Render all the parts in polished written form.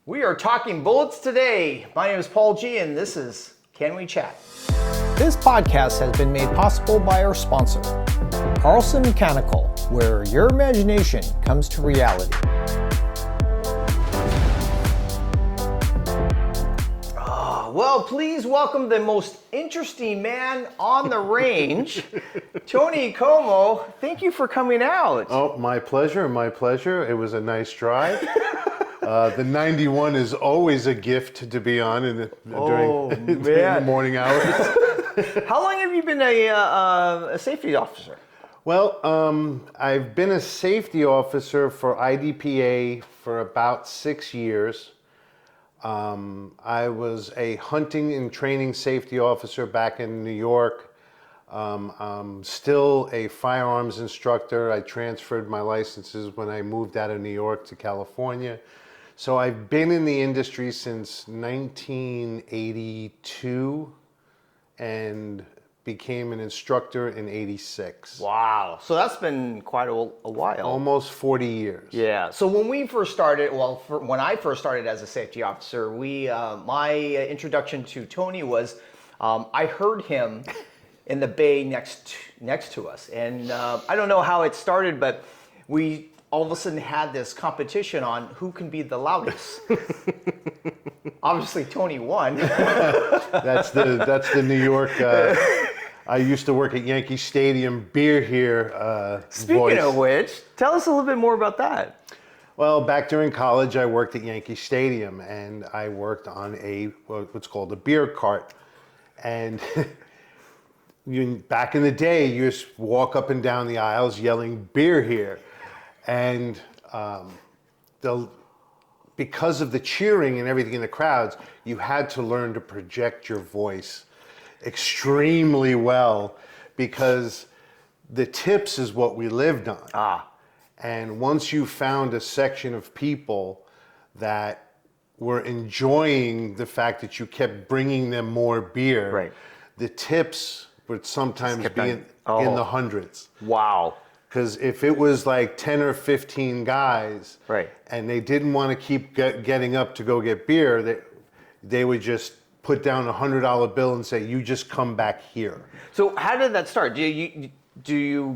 We are talking bullets today. My name is Paul G, and this is Can We Chat? This podcast has been made possible by our sponsor, Carlson Mechanical, where your imagination comes to reality. Well, please welcome the most interesting man on the range, Tony Cuomo. Thank you for coming out. Oh, my pleasure, my pleasure. It was a nice drive. The 91 is always a gift to be on during the morning hours. How long have you been a safety officer? Well, I've been a safety officer for IDPA for about 6 years. I was a hunting and training safety officer back in New York. I'm still a firearms instructor. I transferred my licenses when I moved out of New York to California. So I've been in the industry since 1982 and became an instructor in 86. Wow. So that's been quite a while. Almost 40 years. Yeah. So when we first started, when I first started as a safety officer, my introduction to Tony was I heard him in the bay next to us. And I don't know how it started, but we all of a sudden had this competition on who can be the loudest. Obviously, Tony won. That's the New York. I used to work at Yankee Stadium. Beer here. Speaking of which, tell us a little bit more about that. Well, back during college, I worked at Yankee Stadium, and I worked on what's called a beer cart. And back in the day, you just walk up and down the aisles yelling "beer here," and because of the cheering and everything in the crowds, you had to learn to project your voice extremely well, because the tips is what we lived on. And once you found a section of people that were enjoying the fact that you kept bringing them more beer, right, the tips would sometimes be in the hundreds. Wow. Because if it was like 10 or 15 guys, right, and they didn't want to keep getting up to go get beer, they would just put down a $100 bill and say, "You just come back here." So how did that start? Do you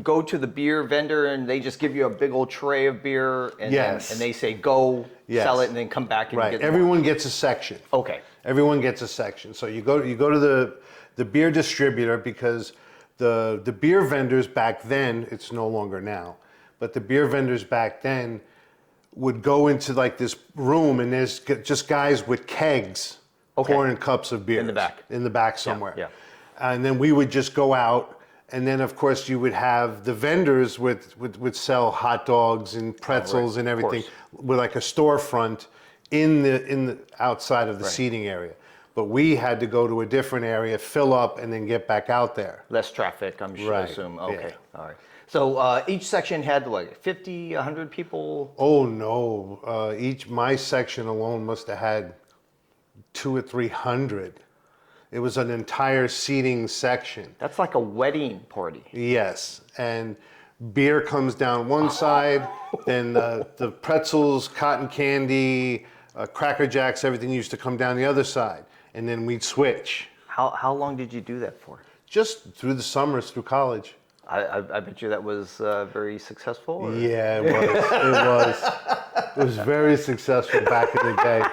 go to the beer vendor and they just give you a big old tray of beer and yes, and they say go sell it and then come back and right. get Everyone gets a section. Okay. Everyone gets a section. So you go to the beer distributor, because the beer vendors back then, it's no longer now, but the beer vendors back then would go into like this room and there's just guys with kegs pouring cups of beer. In the back somewhere. Yeah. And then we would just go out, and then of course you would have the vendors would sell hot dogs and pretzels and everything with like a storefront in the outside of the seating area. But we had to go to a different area, fill up, and then get back out there. Less traffic, I'm sure. Right. Assume. Okay. Yeah. All right. So each section had like 50, 100 people? Oh no, my section alone must have had 200 or 300. It was an entire seating section. That's like a wedding party. Yes, and beer comes down one side, then the pretzels, cotton candy, Cracker Jacks, everything used to come down the other side, and then we'd switch. How long did you do that for? Just through the summers, through college. I bet you that was very successful. Or? Yeah, it was. It was very successful back in the day,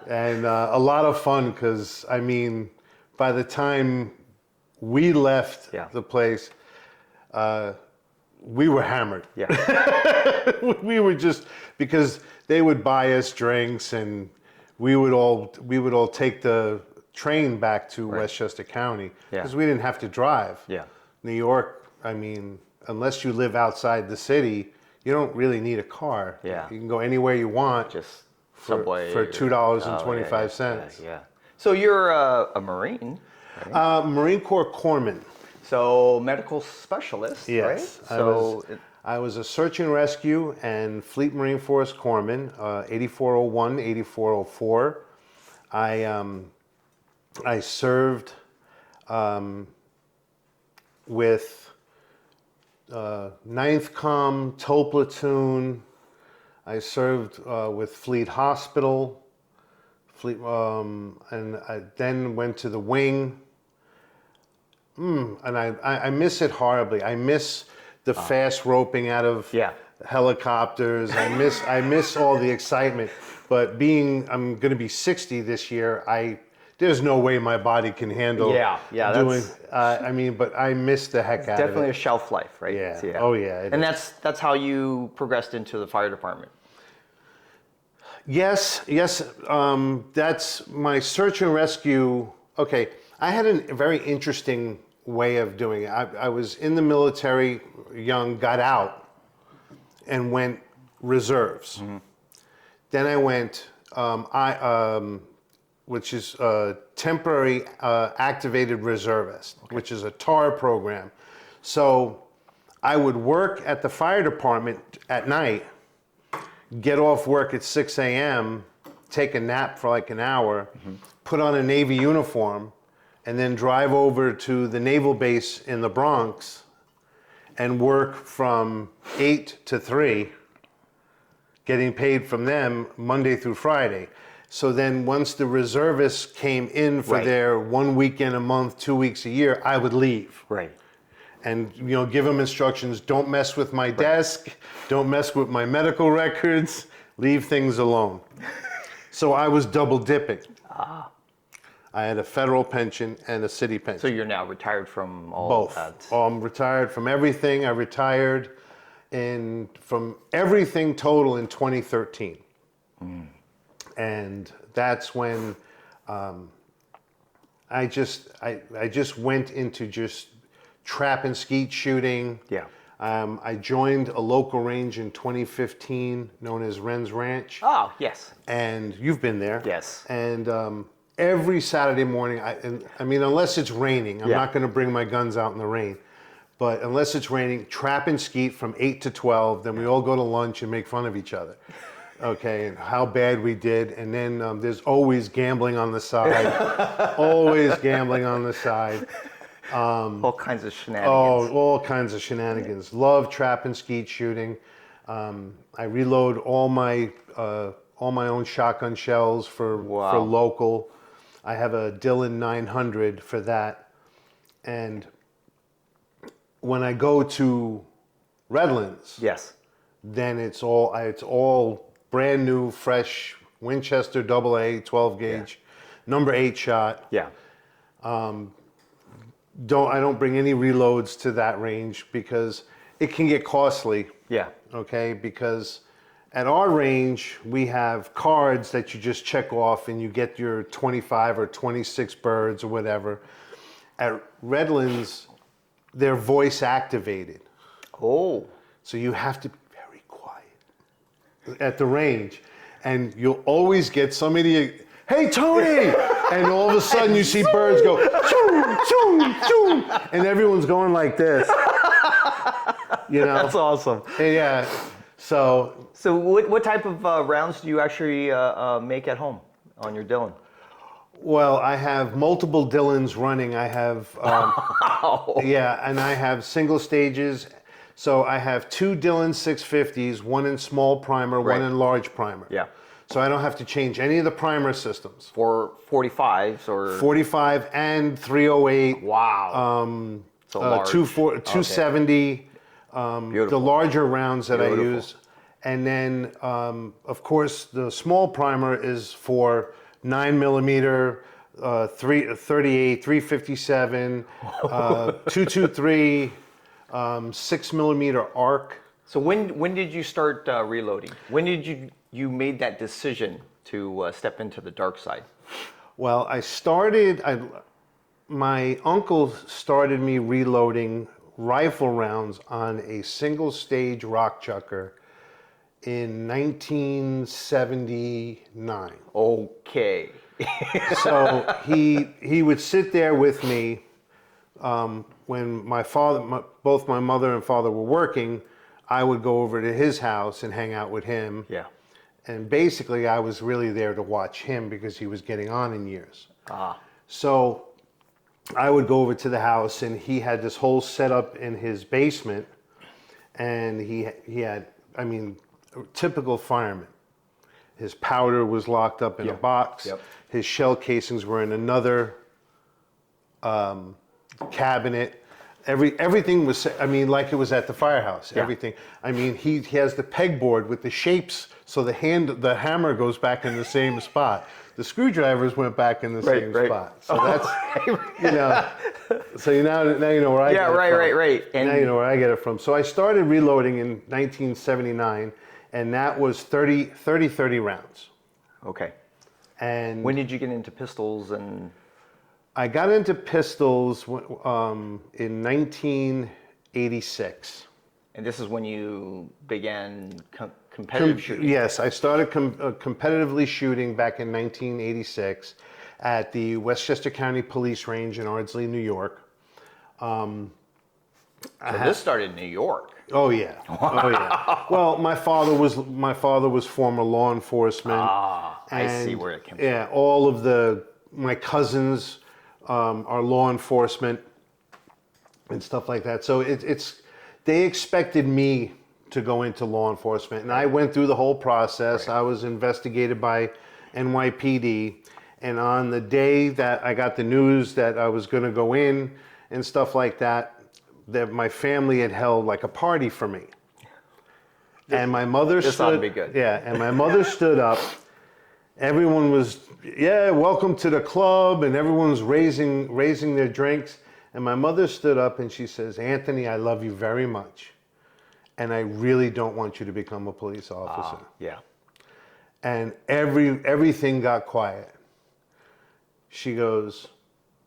and a lot of fun, because I mean, by the time we left the place, we were hammered. Yeah. We were just, because they would buy us drinks, and we would all take the train back to Westchester County, because we didn't have to drive. Yeah. New York, I mean, unless you live outside the city, you don't really need a car. Yeah. You can go anywhere you want. Just for Subway. For $2.25. Yeah. So you're a Marine, right? Marine Corps corpsman. So medical specialist, Yes. right? So I was a search and rescue and Fleet Marine Force corpsman, 8401, 8404. I served with 9th Com, Tow Platoon. I served with Fleet Hospital. And I then went to the wing. And I miss it horribly. I miss the fast roping out of helicopters. I miss all the excitement. But I'm going to be 60 this year. There's no way my body can handle doing. But I miss the heck out of it. Definitely a shelf life, right? Yeah. So, Oh yeah. And that's how you progressed into the fire department. Yes. That's my search and rescue. Okay, I had a very interesting way of doing it. I was in the military, young, got out, and went reserves. Mm-hmm. Then I went, which is a temporary activated reservist, which is a TAR program. So I would work at the fire department at night, get off work at 6 a.m., take a nap for like an hour, put on a Navy uniform, and then drive over to the naval base in the Bronx and work from 8 to 3, getting paid from them Monday through Friday. So then once the reservists came in for their 1 weekend a month, 2 weeks a year, I would leave. Right. And give them instructions, don't mess with my desk, don't mess with my medical records, leave things alone. So I was double dipping. I had a federal pension and a city pension. So you're now retired from all Both. that? I'm retired from everything. I retired from everything total in 2013. And that's when I just went into just trap and skeet shooting. Yeah. I joined a local range in 2015 known as Wren's Ranch. Oh, yes. And you've been there. Yes. And every Saturday morning, unless it's raining, I'm not going to bring my guns out in the rain. But unless it's raining, trap and skeet from 8 to 12. Then we all go to lunch and make fun of each other. Okay, and how bad we did. And then there's always gambling on the side. Always gambling on the side. All kinds of shenanigans. Oh, all kinds of shenanigans. Love trap and skeet shooting. I reload all my own shotgun shells for local. I have a Dillon 900 for that. And when I go to Redlands, then it's all brand new, fresh Winchester AA 12 gauge, number 8 shot. Yeah. I don't bring any reloads to that range because it can get costly. Yeah. Okay, because at our range we have cards that you just check off and you get your 25 or 26 birds or whatever. At Redlands, they're voice activated. Oh. So you have to be very quiet at the range, and you'll always get somebody, "Hey Tony!" and all of a sudden you see birds go, "Choo, choo, choo," and everyone's going like this. That's awesome. Yeah. So what type of rounds do you actually make at home on your Dillon? Well, I have multiple Dillons running. I have, and I have single stages. So I have 2 Dillon 650s, one in small primer, one in large primer. Yeah. So I don't have to change any of the primer systems. For 45s or? 45 and 308. Wow. So large. 270. The larger rounds that I use. And then, of course, the small primer is for 9mm, 38, 357, 223, 6mm arc. So when did you start reloading? When did you made that decision to step into the dark side? Well, my uncle started me reloading rifle rounds on a single stage rock chucker in 1979. Okay. So he would sit there with me when both my mother and father were working. I would go over to his house and hang out with him. Yeah. And basically I was really there to watch him because he was getting on in years. So I would go over to the house and he had this whole setup in his basement, and he had, typical fireman. His powder was locked up in a box. Yep. His shell casings were in another cabinet. Everything was, I mean, like it was at the firehouse. Yeah. Everything. I mean, he has the pegboard with the shapes, so the hammer goes back in the same spot. The screwdrivers went back in the same spot. So that's, you know, so now you know where I get it from. Right. And Now you know where I get it from. So I started reloading in 1979, and that was 30 rounds. okay. And When did you get into pistols and? I got into pistols in 1986. And this is when you began competitive shooting. Yes, I started competitively shooting back in 1986 at the Westchester County Police Range in Ardsley, New York. So this started in New York. Oh yeah, oh yeah. Well, my father was former law enforcement. I see where it came from. Yeah, all of my cousins are law enforcement and stuff like that. So they expected me to go into law enforcement, and I went through the whole process. Right. I was investigated by NYPD, and on the day that I got the news that I was going to go in and stuff like that, that my family had held like a party for me. And my mother This ought to be good. Yeah, and my mother stood up. Everyone was, welcome to the club, and everyone's raising their drinks. And my mother stood up and she says, Anthony, I love you very much, and I really don't want you to become a police officer. Yeah. And everything got quiet. She goes,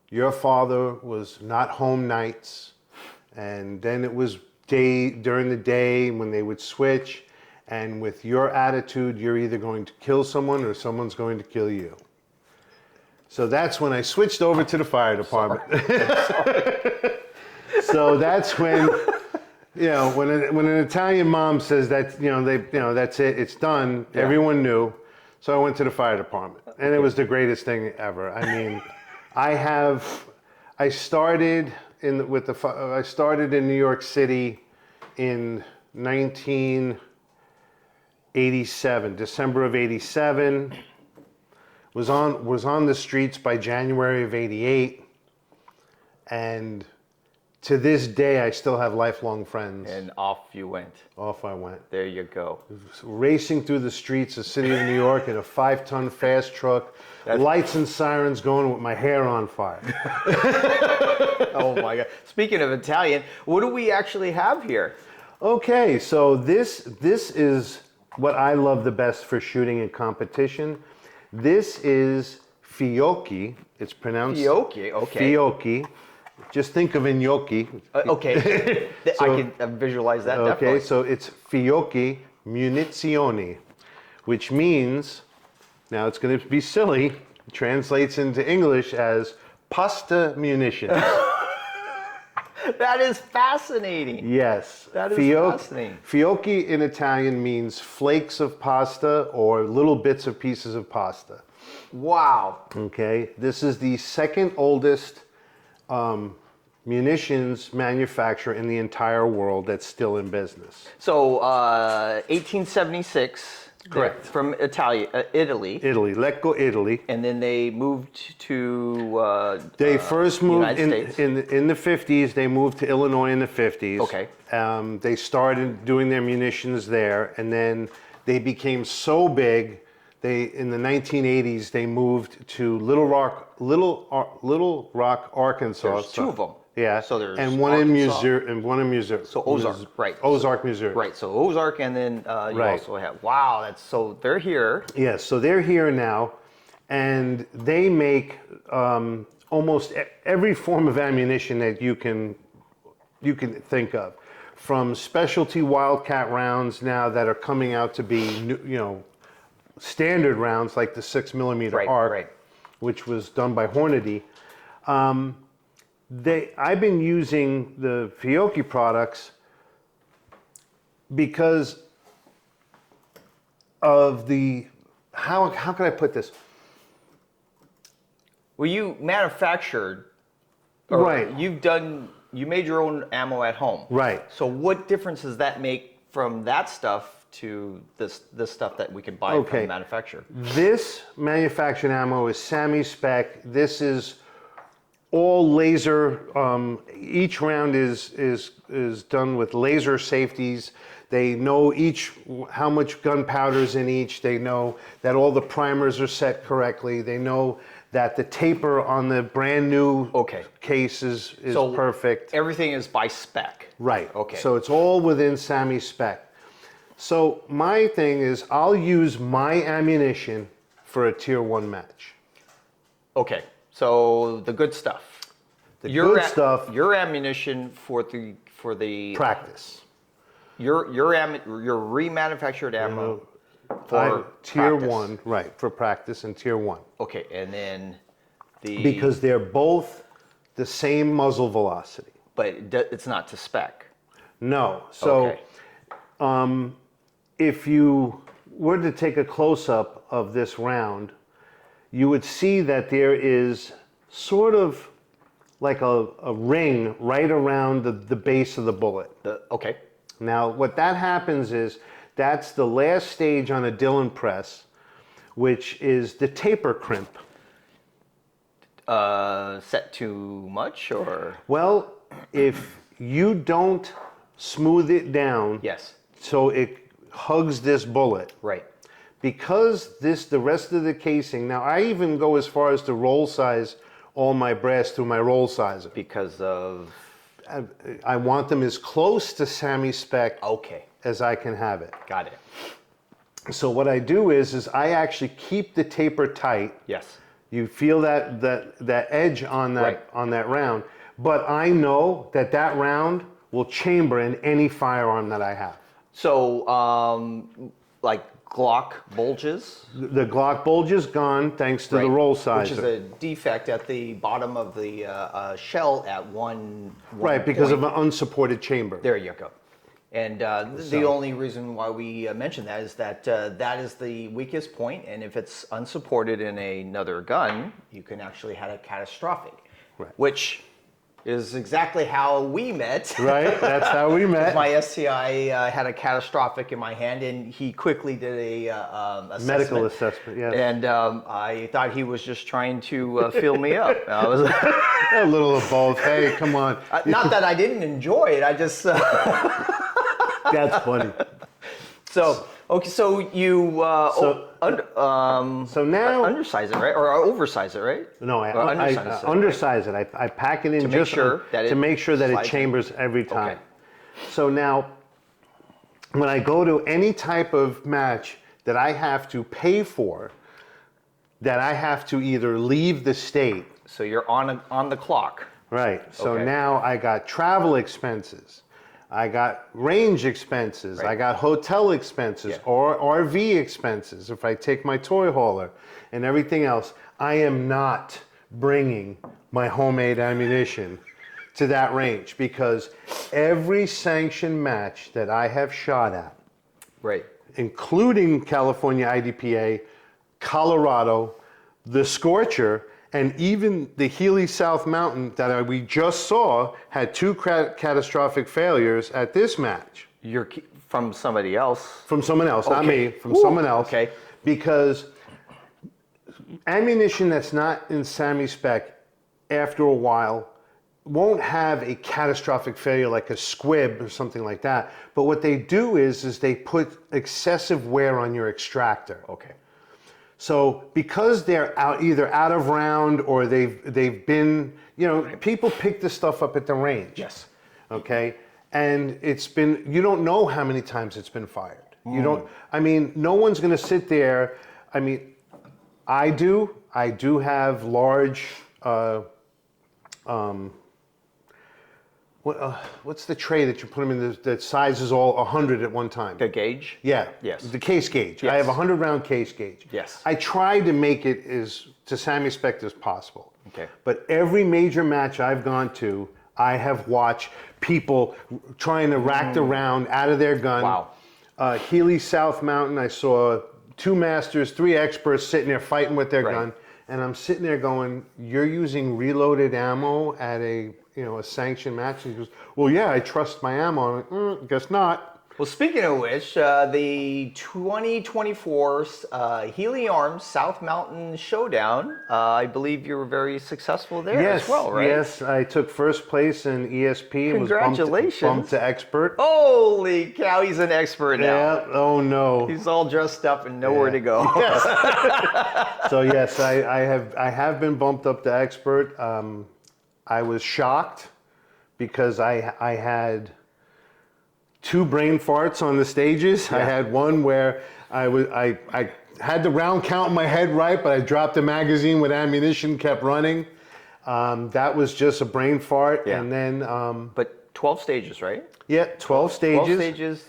your father was not home nights, and then it was during the day when they would switch, and with your attitude, you're either going to kill someone or someone's going to kill you. So that's when I switched over to the fire department. So that's when, when an Italian mom says that, that's it, it's done. Yeah. Everyone knew. So I went to the fire department, and it was the greatest thing ever. I mean, I started in New York City in 1987, December of 87. Was on the streets by January of 88, and to this day I still have lifelong friends. And off you went. Off I went. There you go. Racing through the streets of the city of New York in a 5-ton fast truck, lights and sirens going with my hair on fire. Oh my God. Speaking of Italian, what do we actually have here? Okay, so this is what I love the best for shooting in competition. This is Fiocchi. It's pronounced Fiocchi, okay. Fiocchi. Just think of gnocchi. Okay. I can visualize that. Okay, definitely. so it's Fiocchi Munizioni, which means, now it's going to be silly, translates into English as pasta munitions. That is fascinating. Yes. That is fascinating. Fiocchi in Italian means flakes of pasta or little bits of pieces of pasta. Wow. Okay. This is the second oldest munitions manufacturer in the entire world that's still in business. So 1876. Correct. From Italy. Italy, Lecco, Italy. And then they moved to They first moved United States. in the 50s. They moved to Illinois in the 50s. Okay. They started doing their munitions there, and then they became so big. In the 1980s, they moved to Little Rock, Arkansas. There's two of them. Yeah. So there's one in Arkansas. Missouri. So Ozark, right. Ozark, Missouri. Right. So Ozark, and then you Right. also have. Wow. They're here. Yes, so they're here now, and they make almost every form of ammunition that you can think of, from specialty Wildcat rounds now that are coming out to be standard rounds like the 6mm Right, ARC, right. which was done by Hornady. I've been using the Fiocchi products because of how can I put this? Well, you manufactured, or Right. you made your own ammo at home. Right. So what difference does that make from that stuff to this stuff that we can buy from the manufacturer? This manufactured ammo is SAMI spec. This is all laser. Each round is done with laser safeties. They know how much gunpowder is in each. They know that all the primers are set correctly. They know that the taper on the brand new case is perfect. Everything is by spec. Right. Okay. So it's all within SAMI spec. So my thing is I'll use my ammunition for a tier 1 match. Okay. So the good stuff. Good stuff. Your ammunition for the Practice. Your remanufactured ammo for tier practice. 1, right, for practice and tier 1. Okay, and then because they're both the same muzzle velocity. But it's not to spec. No. So if you were to take a close-up of this round, you would see that there is sort of like a ring right around the base of the bullet. Okay. Now, what that happens is that's the last stage on a Dillon press, which is the taper crimp. Set too much, or? Well, if you don't smooth it down, Yes. so it hugs this bullet. Right. Because the rest of the casing, now I even go as far as to roll size all my brass through my roll sizer. Because of? I want them as close to SAMI spec as I can have it. Got it. So what I do is I actually keep the taper tight. Yes. You feel that edge on that round, but I know that round will chamber in any firearm that I have. So, like Glock bulges? The Glock bulge is gone thanks to the roll sizer. Which is a defect at the bottom of the shell at one right, because of an unsupported chamber. There you go. And the only reason why we mention that is that that is the weakest point, and if it's unsupported in another gun, you can actually have a catastrophic, which is exactly how we met. Right, that's how we met. My STI had a catastrophic in my hand, and he quickly did a medical assessment. Yes. And I thought he was just trying to fill me up. I was a little of both. Hey, come on. Not that I didn't enjoy it. I just. That's funny. So you so now undersize it, right, or oversize it, right? No, I undersize it. I pack it in to make sure that it chambers every time. Okay. So now, when I go to any type of match that I have to pay for, that I have to either leave the state. So you're on the clock. Right. So now I got travel expenses. I got range expenses, I got hotel expenses, or RV expenses if I take my toy hauler and everything else. I am not bringing my homemade ammunition to that range because every sanctioned match that I have shot at, including California IDPA, Colorado, the Scorcher, and even the Healy South Mountain that we just saw had 2 catastrophic failures at this match. You're from somebody else? From someone else, not me, from someone else. Okay. Because ammunition that's not in SAMI spec, after a while, won't have a catastrophic failure like a squib or something like that. But what they do is they put excessive wear on your extractor. Okay. So because they're either out of round or they've been, people pick this stuff up at the range. Yes. Okay. And you don't know how many times it's been fired. You don't, no one's going to sit there. I do have large, what's the tray that you put them in that sizes all 100 at one time? The gauge? Yeah. Yes. The case gauge. Yes. I have a 100-round case gauge. Yes. I try to make it as to SAMI spec as possible. Okay. But every major match I've gone to, I have watched people trying to rack the round out of their gun. Wow. Healy South Mountain, I saw 2 masters, 3 experts sitting there fighting with their gun. And I'm sitting there going, you're using reloaded ammo at a sanctioned match? And he goes, well, yeah, I trust my ammo. I'm like, guess not. Well, speaking of which, the 2024 Healy Arms South Mountain Showdown, I believe you were very successful there as well, right? Yes, I took first place in ESP and was Congratulations. bumped to expert. Holy cow, he's an expert now. Yeah, oh no. He's all dressed up and nowhere to go. So yes, I have been bumped up to expert. I was shocked because I had 2 brain farts on the stages. I had one where I had the round count in my head right, but I dropped the magazine with ammunition, kept running. That was just a brain fart. Yeah. And then But 12 stages, right? yeah, 12 stages. 12 stages.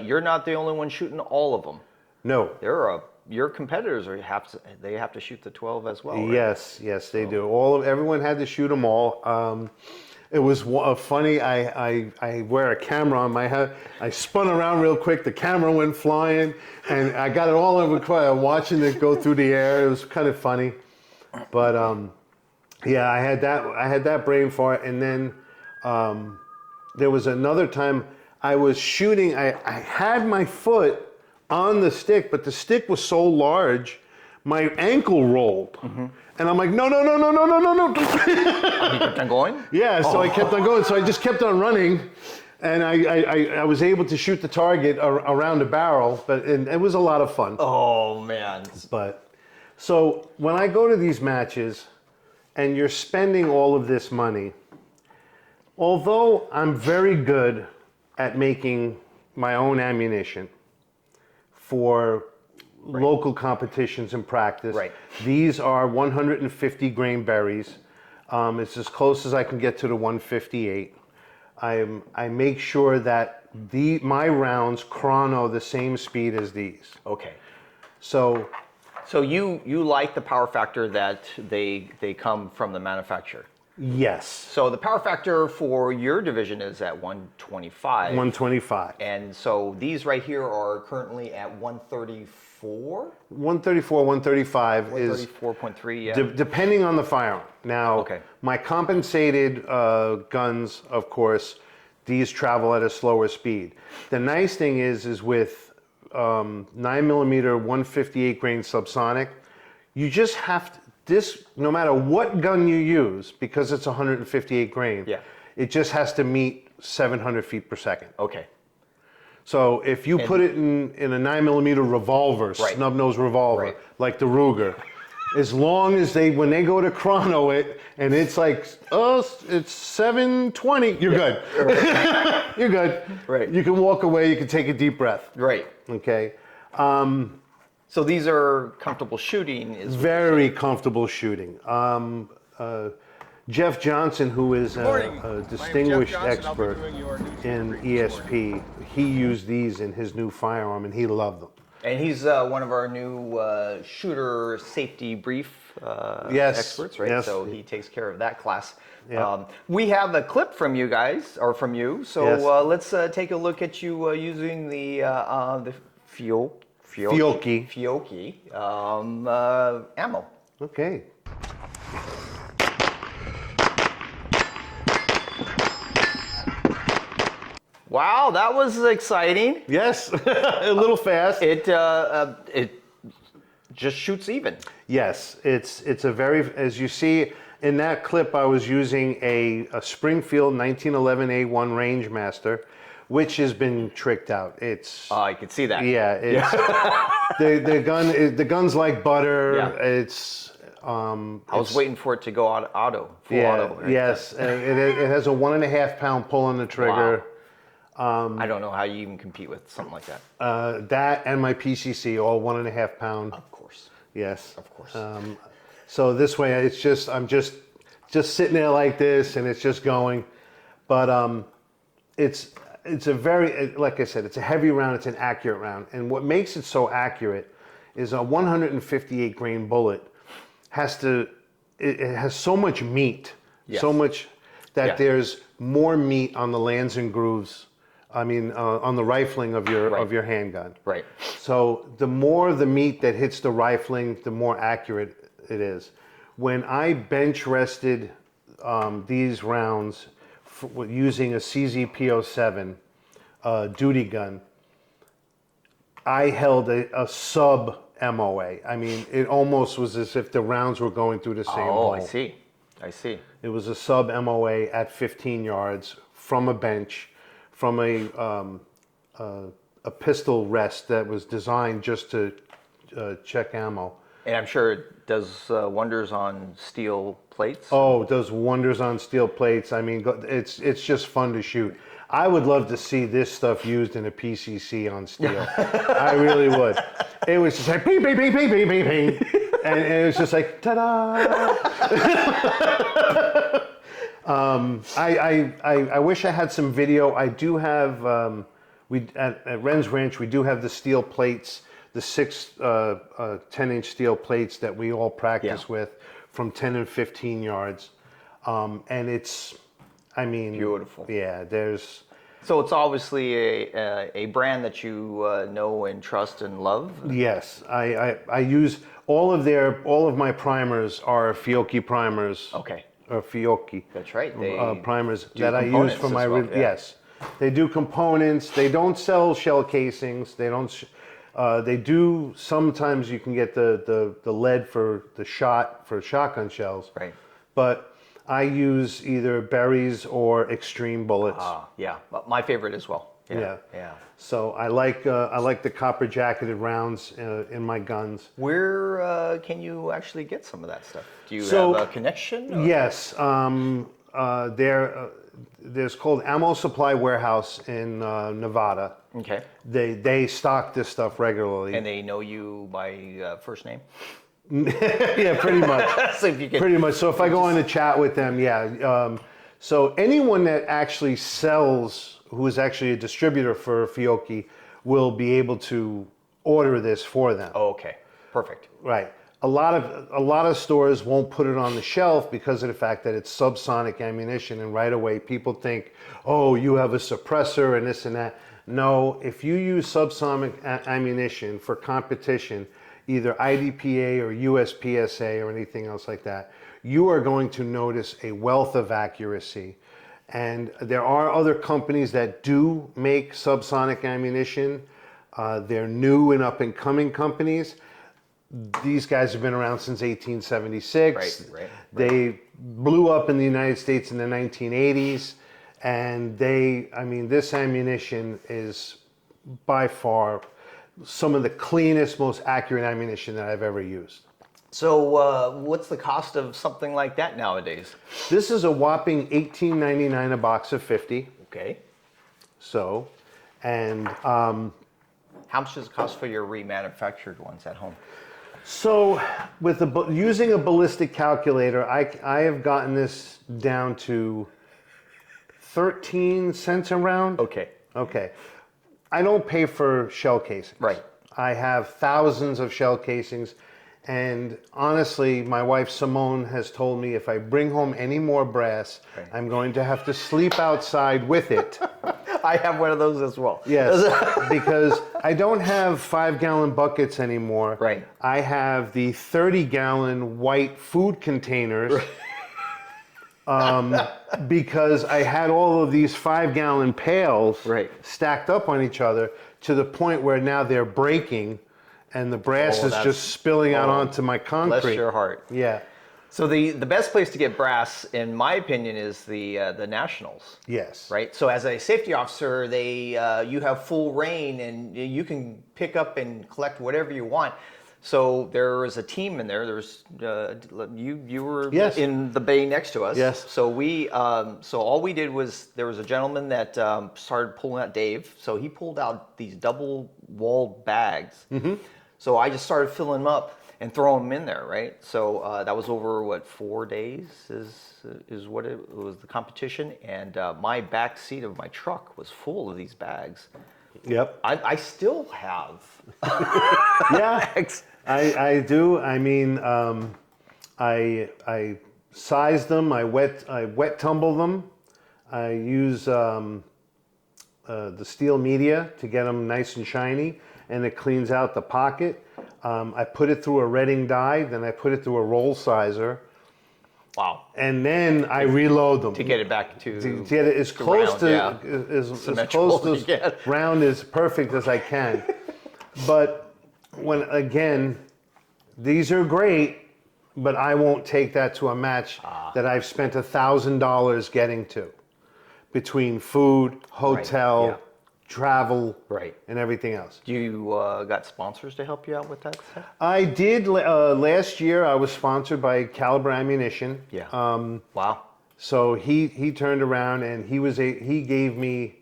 You're not the only one shooting all of them. No. Your competitors they have to shoot the 12 as well, right? Yes, they do. Everyone had to shoot them all. It was funny. I wear a camera on my head. I spun around real quick. The camera went flying, and I got it all over quiet. Watching it go through the air. It was kind of funny, but yeah, I had that brain fart, and then there was another time I was shooting. I had my foot on the stick, but the stick was so large, my ankle rolled. And I'm like, no. You kept on going? Yeah, so I kept on going. So I just kept on running, and I was able to shoot the target around the barrel, but it was a lot of fun. Oh, man. But so when I go to these matches, and you're spending all of this money, although I'm very good at making my own ammunition for local competitions and practice. Right. These are 150 grain berries. It's as close as I can get to the 158. I make sure that my rounds chrono the same speed as these. Okay. So you like the power factor that they come from the manufacturer. yes, So the power factor for your division is at 125. 125. And so these right here are currently at 134? 134, 135 is 134.3, yeah. depending on the firearm. Now, Okay. my compensated guns, of course, these travel at a slower speed. The nice thing is with 9mm 158 grain subsonic, you just have to, no matter what gun you use, because it's 158 grain, Yeah. it just has to meet 700 feet per second. Okay. So if you put it in a 9mm revolver, Right. snub-nose revolver, Right. like the Ruger, as long as when they go to chrono it, and it's like, oh, it's 720, you're good. You're good. Right. You can walk away, you can take a deep breath. Right. Okay. So these are comfortable shooting is Very comfortable shooting. Jeff Johnson, who is a distinguished expert in ESP, he used these in his new firearm and he loved them. and he's one of our new shooter safety brief Yes, experts, right? yes. So he takes care of that class. Yeah. We have a clip from you guys, or from you. So Yes. let's take a look at you using the Fiocchi ammo. Okay. Wow, that was exciting. Yes, a little fast. It just shoots even. Yes, it's a very, as you see in that clip, I was using a Springfield 1911 A1 Rangemaster, which has been tricked out. It's I could see that. yeah, it's the gun's like butter. Yeah. It's I was waiting for it to go auto, full yeah, auto. Right? yes, it has a 1.5 pound pull on the trigger. I don't know how you even compete with something like that. That and my PCC, all 1.5 pound. Of course. Yes, Of course. So this way, I'm just sitting there like this, and it's just going. But it's a very, like I said, it's a heavy round. It's an accurate round, and what makes it so accurate is a 158 grain bullet it has so much meat, Yes. so much that Yeah. there's more meat on the lands and grooves. I mean, on the rifling of your handgun. Right. So the more the meat that hits the rifling, the more accurate it is. When I bench rested these rounds using a CZ-P07 duty gun, I held a sub MOA. I mean, it almost was as if the rounds were going through the same hole. Oh, I see. I see. It was a sub MOA at 15 yards from a bench, from a pistol rest that was designed just to check ammo. And I'm sure it does wonders on steel plates. Oh, it does wonders on steel plates. I mean, it's just fun to shoot. I would love to see this stuff used in a PCC on steel. I really would. It was just like ping, ping, ping, ping, ping, ping, ping, and it was just like ta-da. I wish I had some video. I do have at Ren's Ranch we do have the steel plates, the 10-inch steel plates that we all practice with from 10 and 15 yards, and it's, I mean, beautiful. Yeah, there's. So it's obviously a brand that you know and trust and love. Yes, I use all of my primers are Fiocchi primers. Okay. Or Fiocchi. That's right. They primers do that I use for components my as well, yeah. Yes, they do components. They don't sell shell casings. They don't. They do sometimes. You can get the lead for the shot for shotgun shells. Right. But I use either berries or extreme bullets. Yeah, but my favorite as well. Yeah. Yeah. So I like the copper jacketed rounds in my guns. Where can you actually get some of that stuff? Do you So, have a connection? Or? Yes, there's called Ammo Supply Warehouse in Nevada. Okay. They stock this stuff regularly. And they know you by first name? Yeah, pretty much. So if you can, Pretty much. So if I go on a chat with them, yeah. So anyone that actually sells, who is actually a distributor for Fiocchi, will be able to order this for them. Oh, okay. Perfect. Right. A lot of stores won't put it on the shelf because of the fact that it's subsonic ammunition, and right away people think, oh, you have a suppressor and this and that. No, if you use subsonic ammunition for competition, either IDPA or USPSA or anything else like that, you are going to notice a wealth of accuracy. And there are other companies that do make subsonic ammunition. They're new and up and coming companies. These guys have been around since 1876. Right. They blew up in the United States in the 1980s. And this ammunition is by far some of the cleanest, most accurate ammunition that I've ever used. So what's the cost of something like that nowadays? This is a whopping $18.99 a box of 50. Okay. So, and How much does it cost for your remanufactured ones at home? so with using a ballistic calculator, I have gotten this down to 13 cents a round. Okay. Okay. I don't pay for shell casings. Right. I have thousands of shell casings. And honestly, my wife Simone has told me if I bring home any more brass, Right. I'm going to have to sleep outside with it. I have one of those as well. Yes, because I don't have 5-gallon buckets anymore. Right. I have the 30-gallon white food containers. Because I had all of these 5-gallon pails Right. stacked up on each other to the point where now they're breaking and the brass is just spilling out onto my concrete. Bless your heart. Yeah. So the best place to get brass, in my opinion, is the Nationals. Yes. Right. So as a safety officer, you have full reign and you can pick up and collect whatever you want. So there was a team in there. There's you were Yes. in the bay next to us. Yes. So so all we did was there was a gentleman that started pulling out Dave. So he pulled out these double-walled bags. Mm-hmm. So I just started filling them up and throwing them in there. Right. So that was over 4 days is what it was, the competition, and my back seat of my truck was full of these bags. Yep. I still have Yeah. bags. I do. I mean, I size them. I wet tumble them. I use the steel media to get them nice and shiny, and it cleans out the pocket. I put it through a retting die, then I put it through a roll sizer, Wow. and then I reload them To get it back to get it as close round, to yeah. as Symmetrical close as you to can. round as perfect as I can. But again, these are great, but I won't take that to a match that I've spent $1,000 getting to, between food, hotel, yeah. travel, Right. and everything else. Do you got sponsors to help you out with that stuff? I did last year. I was sponsored by Caliber Ammunition. Yeah. Wow. So he turned around and he gave me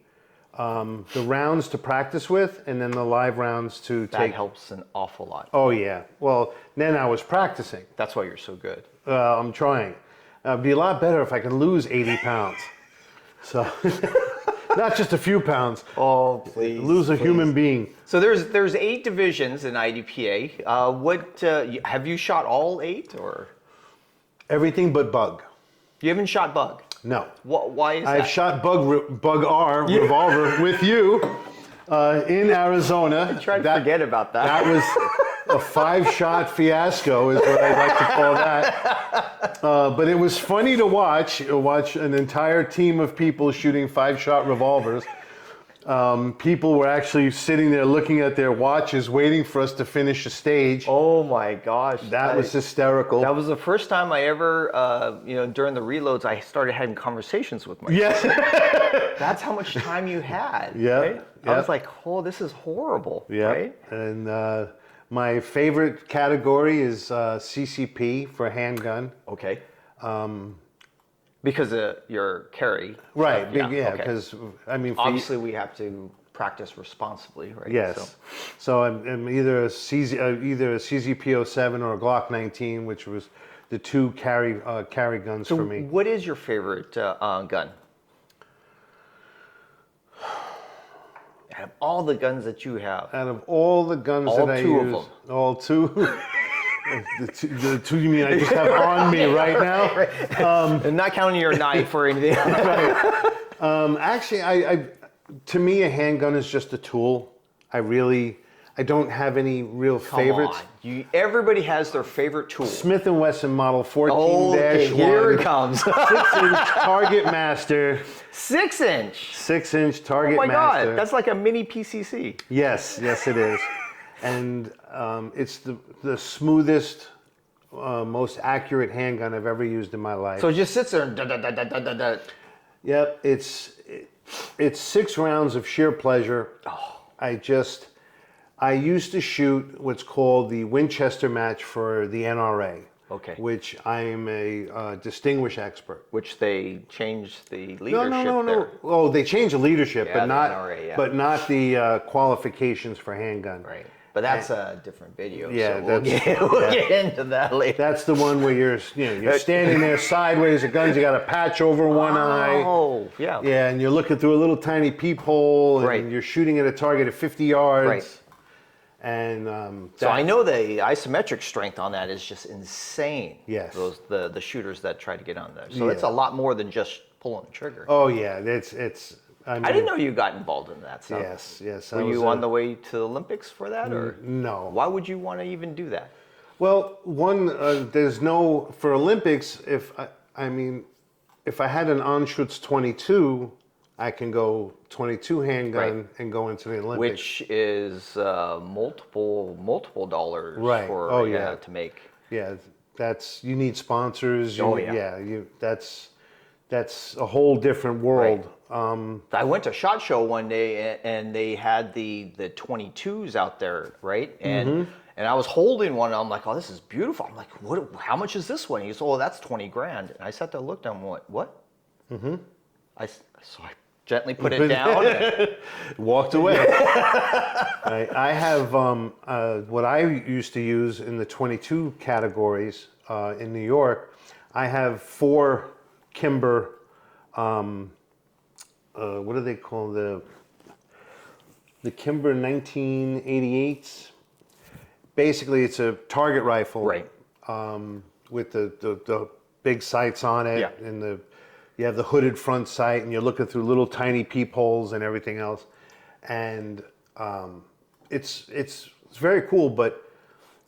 the rounds to practice with, and then the live rounds to That take. helps an awful lot. Oh yeah. Well, then I was practicing. That's why you're so good. I'm trying. It'd be a lot better if I could lose 80 pounds. So, not just a few pounds. Oh, please. Lose a human being. So there's 8 divisions in IDPA. Have you shot all 8 or? Everything but bug. You haven't shot bug. No. Why is I've that? shot bug R revolver with you in Arizona. Try to forget about that. That was a 5-shot fiasco, is what I'd like to call that. But it was funny to watch an entire team of people shooting 5-shot revolvers. People were actually sitting there looking at their watches, waiting for us to finish a stage. Oh my gosh. That was hysterical. That was the first time I ever, during the reloads, I started having conversations with myself. Yes. That's how much time you had. Yeah, Right? I yeah. was like, oh, this is horrible. Yeah. Right? And my favorite category is CCP for handgun. Okay. Because of your carry. Right. stuff. Yeah. Okay. Because I mean, Obviously, we have to practice responsibly, right? yes. So I'm either a CZP-07 or a Glock 19, which was the 2 carry guns So for me. what is your favorite gun? Out of all the guns that you have. Out of all the guns All that I 2 of use, them. all 2. the two you mean I just have on me right now? And not counting your knife or anything. Actually, to me, a handgun is just a tool. I don't have any real favorites. Come on. Everybody has their favorite tool. Smith & Wesson model 14-1. Okay, here it comes. 6-inch Target Master. 6-inch. 6-inch Target Oh my Master. God, that's like a mini PCC. Yes, it is. And it's the smoothest, most accurate handgun I've ever used in my life. So it just sits there and da da da da da da da. Yep, it's 6 rounds of sheer pleasure. Oh. I used to shoot what's called the Winchester match for the NRA. Okay. Which I am a distinguished expert. Which they changed the leadership No. there. Oh, they changed the leadership, Yeah, but the not NRA, yeah. but not the qualifications for handgun. Right. But that's a different video. Yeah, so we'll get into that later. That's the one where you're standing there sideways. The guns, you got a patch over one eye. Oh, yeah. Yeah, and you're looking through a little tiny peephole, and Right. you're shooting at a target at 50 yards. Right. And So I know the isometric strength on that is just insane. Yes. The shooters that try to get on there. So Yeah. it's a lot more than just pulling the trigger. Oh yeah, it's. I didn't know you got involved in that stuff. Yes. Were you on the way to the Olympics for that, or No. why would you want to even do that? Well, there's no for Olympics. If I had an Anschutz 22, I can go 22 handgun Right. and go into the Olympics. Which is multiple dollars Right. for Oh, yeah. to make. Yeah, you need sponsors. Oh, yeah. That's a whole different world. I went to SHOT Show one day and they had the 22s out there, right? And I was holding one and I'm like, oh, this is beautiful. I'm like, what? How much is this one? He goes, oh, that's 20 grand. And I sat there, looked at him, and went, what? So I gently put it down. Walked away. I have what I used to use in the 22 categories in New York. I have 4 Kimber. What do they call the Kimber 1988s? Basically, it's a target rifle, Right. With the big sights on it, Yeah. and you have the hooded front sight, and you're looking through little tiny peepholes and everything else, and it's very cool. But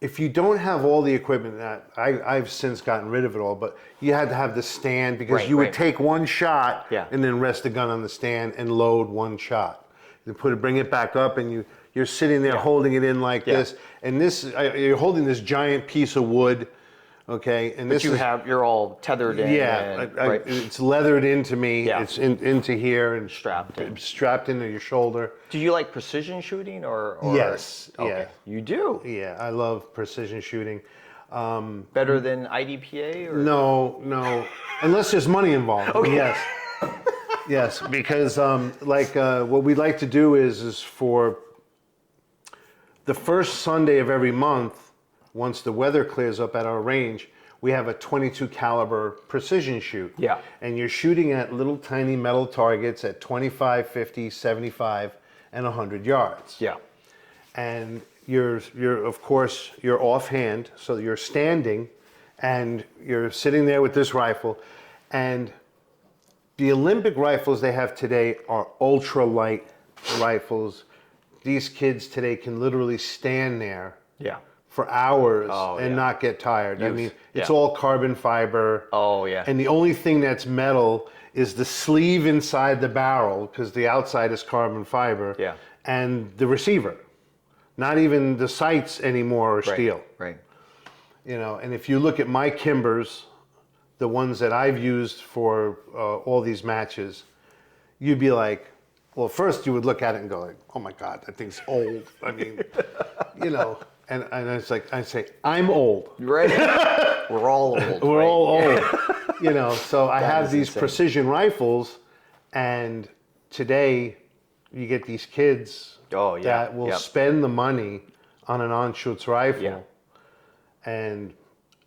if you don't have all the equipment, that I've since gotten rid of it all, but you had to have the stand because Right, you would right. take one shot Yeah. and then rest the gun on the stand and load one shot. You bring it back up, and you you're sitting there holding it in like Yeah. this, and you're holding this giant piece of wood, okay? And But you're all tethered in. And, right? it's leathered into me. Yeah. It's into here and Strapped in. into your shoulder. Do you like precision shooting or? Yes. Okay. Yeah. You do? Yeah, I love precision shooting. Better than IDPA? Or? No, unless there's money involved. Okay. Yes, yes, because what we like to do is for the first Sunday of every month, once the weather clears up at our range, we have a 22 caliber precision shoot. Yeah. And you're shooting at little tiny metal targets at 25, 50, 75, and 100 yards. Yeah. And you're of course you're offhand, so you're standing and you're sitting there with this rifle. And the Olympic rifles they have today are ultra light rifles. These kids today can literally stand there Yeah. for hours yeah. not get tired. I mean, it's Yeah. all carbon fiber. Oh, yeah. And the only thing that's metal is the sleeve inside the barrel, because the outside is carbon fiber. Yeah. And the receiver. Not even the sights anymore are steel. Right. You know, and if you look at my Kimbers, the ones that I've used for all these matches, you'd be like, well, first you would look at it and go like, oh my God, that thing's old. I mean, you know, and it's like, I say, I'm old. Right. We're all old. We're right? all old. You know, so I have is these insane. precision rifles, and today you get these kids that will spend the money on an Anschutz rifle. Yeah. And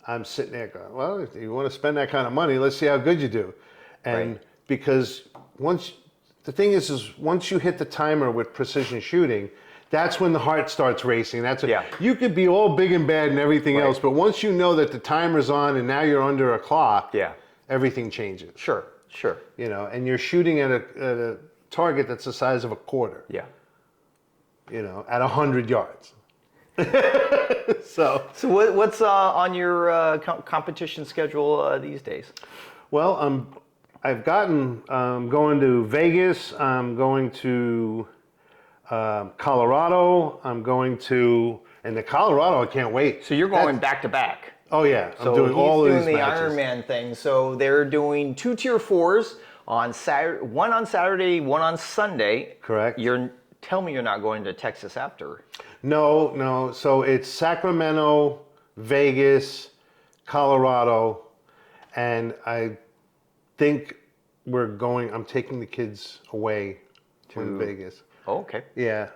I'm sitting there going, well, if you want to spend that kind of money, let's see how good you do. And because the thing is once you hit the timer with precision shooting, that's when the heart starts racing. You could be all big and bad and everything else, but once you know that the timer's on and now you're under a clock, everything changes. Sure. You know, and you're shooting at a target that's the size of a quarter. Yeah. You know, at 100 yards. So what's on your competition schedule these days? Well, I'm going to Vegas. I'm going to Colorado. I'm going to, and the Colorado, I can't wait. So you're going back to back. Oh yeah, I'm doing all of these the matches. Ironman thing. So they're doing 2 tier 4s on Saturday, one on Saturday, one on Sunday. Correct. Tell me you're not going to Texas after. No. So it's Sacramento, Vegas, Colorado, and I think I'm taking the kids away to Vegas. Oh, okay. Yeah.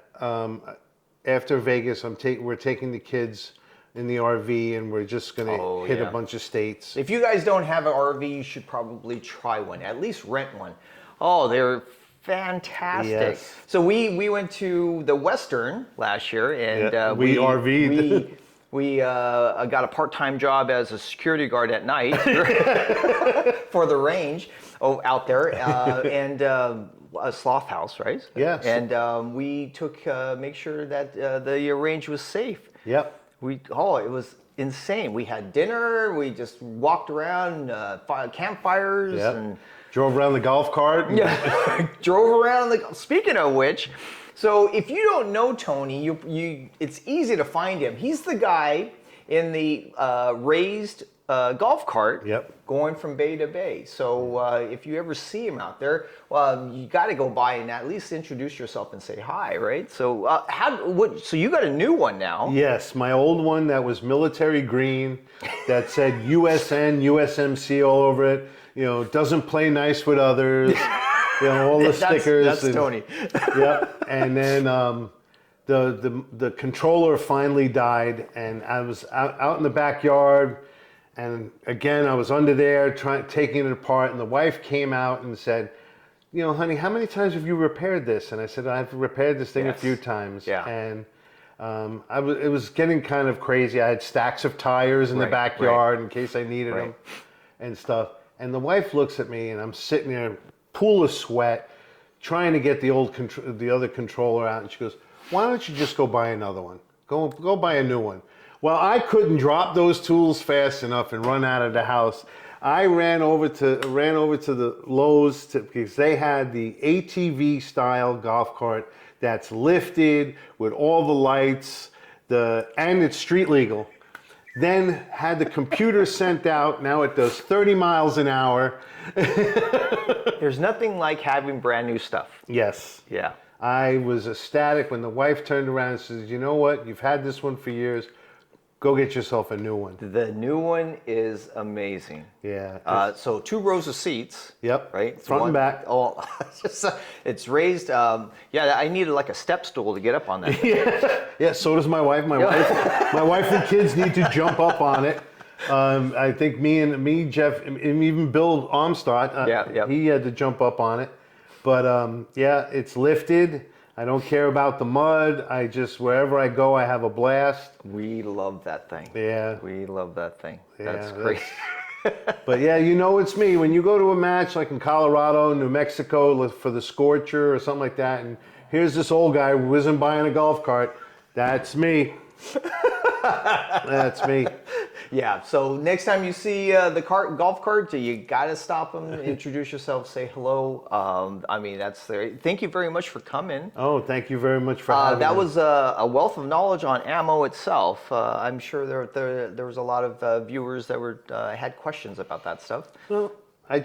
After Vegas, we're taking the kids in the RV, and we're just going to hit a bunch of states. If you guys don't have an RV, you should probably try one. At least rent one. Oh, they're fantastic. Yes. So we went to the Western last year, and we RV'd. We got a part-time job as a security guard at night for the range out there, and a sloth house, right? Yes. And we took make sure that the range was safe. Yep. It was insane. We had dinner. We just walked around, campfires, and drove around the golf cart. Drove around. Speaking of which, so if you don't know Tony, it's easy to find him. He's the guy in the raised golf cart, going from bay to bay. So if you ever see him out there, you got to go by and at least introduce yourself and say hi, right? So so you got a new one now? Yes, my old one that was military green, that said USN, USMC all over it. You know, doesn't play nice with others. You know, all the stickers. That's Tony. Yep. And then the controller finally died, and I was out in the backyard. And again, I was under there taking it apart, and the wife came out and said, you know, honey, how many times have you repaired this? And I said, I've repaired this thing a few times. Yeah. And it was getting kind of crazy. I had stacks of tires in the backyard in case I needed them and stuff. And the wife looks at me, and I'm sitting there, pool of sweat, trying to get the other controller out. And she goes, why don't you just go buy another one? Go buy a new one. Well, I couldn't drop those tools fast enough and run out of the house. I ran over to the Lowe's because they had the ATV style golf cart that's lifted with all the lights, and it's street legal. Then had the computer sent out. Now it does 30 miles an hour. There's nothing like having brand new stuff. Yes. Yeah. I was ecstatic when the wife turned around and says, you know what? You've had this one for years. Go get yourself a new one. The new one is amazing. Yeah. So 2 rows of seats. Yep. Right? Front and back. Oh, it's raised. Yeah, I needed like a step stool to get up on that thing. Yeah, so does my wife. My wife and kids need to jump up on it. I think me, Jeff, and even Bill Armstrong, he had to jump up on it. But yeah, it's lifted. I don't care about the mud. Wherever I go, I have a blast. We love that thing. Yeah. We love that thing. Yeah, That's great. But yeah, you know it's me. When you go to a match like in Colorado, New Mexico for the Scorcher or something like that, and here's this old guy whizzing by in a golf cart, that's me. That's me. Yeah, so next time you see the golf cart, you got to stop them, introduce yourself, say hello. I mean, that's there. Thank you very much for coming. Oh, thank you very much for having me. That was a wealth of knowledge on ammo itself. I'm sure there was a lot of viewers that had questions about that stuff. Well, I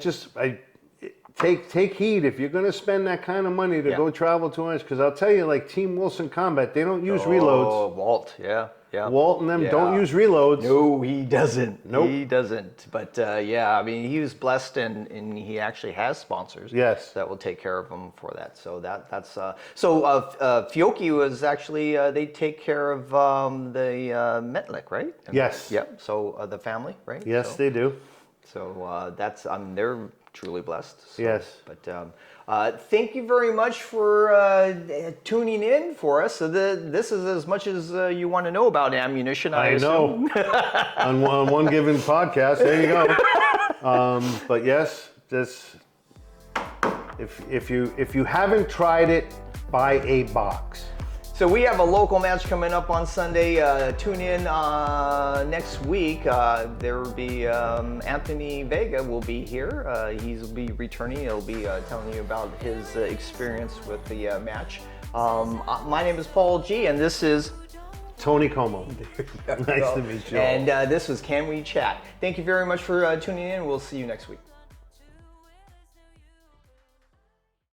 take heed if you're going to spend that kind of money to go travel to us, because I'll tell you, like Team Wilson Combat, they don't use reloads. Oh, Walt, yeah. Walt and them don't use reloads. No, he doesn't. Nope. He doesn't. But yeah, I mean, he was blessed, and he actually has sponsors. Yes. That will take care of him for that. So that's Fiocchi was actually they take care of the Metlick, right? Yes. Yep. So the family, right? Yes, they do. So that's they're truly blessed. So, Yes. But thank you very much for tuning in for us. So this is as much as you want to know about ammunition, I assume. Know. on one given podcast, there you go. But yes, if you haven't tried it, buy a box. So we have a local match coming up on Sunday. Tune in next week. There will be Anthony Vega will be here. He'll be returning. He'll be telling you about his experience with the match. My name is Paul G, and this is Tony Cuomo. Nice to meet you. And this was Can We Chat. Thank you very much for tuning in. We'll see you next week.